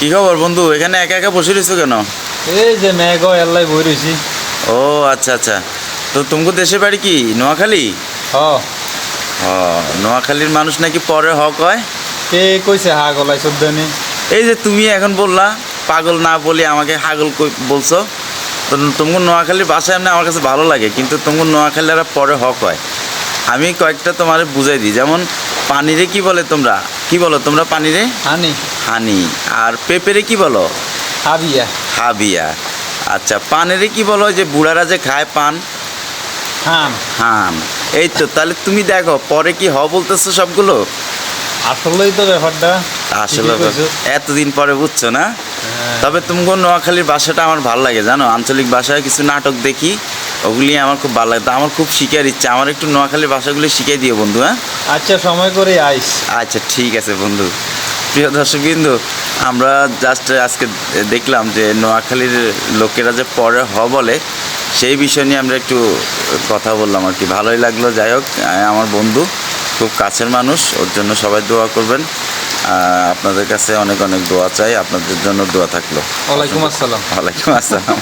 কি খবর বন্ধু? এখানে একা একা বসে রয়েছো কেন? এই যে মেঘ এল্লাই বই রইছি। ও আচ্ছা আচ্ছা। তো তোমাকে দেশের বাড়ি কি নোয়াখালী? হ ও, নোয়াখালীর মানুষ নাকি পরে হক হয়। কে কইছে হা গলাই চোদ্দনি? এই যে তুমি এখন বললা পাগল না বলে আমাকে হাগল বলছো। তো তোমাকে নোয়াখালীর ভাষা এমনি আমার কাছে ভালো লাগে, কিন্তু তোমাকে নোয়াখালীরা পরে হক হয়। আমি কয়েকটা তোমার বুঝাই দিই। যেমন পানিরে কি বলে তোমরা? কি বলো তোমরা পানিরে? হানি হানি। আর পেঁপেরে কি বলো? হাবিয়া হাবিয়া। আচ্ছা, পানেরে কি বলো? যে বুড়ারা যে খায় পান? হান। হান। এই তো, তাহলে তুমি দেখো পরে কি বলতেছো সবগুলো। আসলেই তো ব্যাপারটা আসলে ঠিকই কইছো। এতদিন পরে বুঝছো না? হ্যাঁ। তবে তুমি নোয়াখালীর ভাষাটা আমার ভালো লাগে, জানো। আঞ্চলিক ভাষায় কিছু নাটক দেখি, ওগুলি আমার খুব ভালো লাগে। তা আমার খুব শিখার ইচ্ছা, আমার একটু নোয়াখালীর ভাষাগুলি শিখিয়ে দিও বন্ধু। হ্যাঁ আচ্ছা, সময় করে আইস। আচ্ছা ঠিক আছে বন্ধু। প্রিয় দর্শকবৃন্দ, আমরা জাস্ট আজকে দেখলাম যে নোয়াখালীর লোকেরা যে পরে বলে, সেই বিষয় নিয়ে আমরা একটু কথা বললাম আর কি। ভালোই লাগলো। যাই হোক, আমার বন্ধু খুব কাছের মানুষ, ওর জন্য সবাই দোয়া করবেন। আপনাদের কাছে অনেক অনেক দোয়া চাই, আপনাদের জন্য দোয়া থাকলো। ওয়ালাইকুম আসসালাম। ওয়ালাইকুম আসসালাম।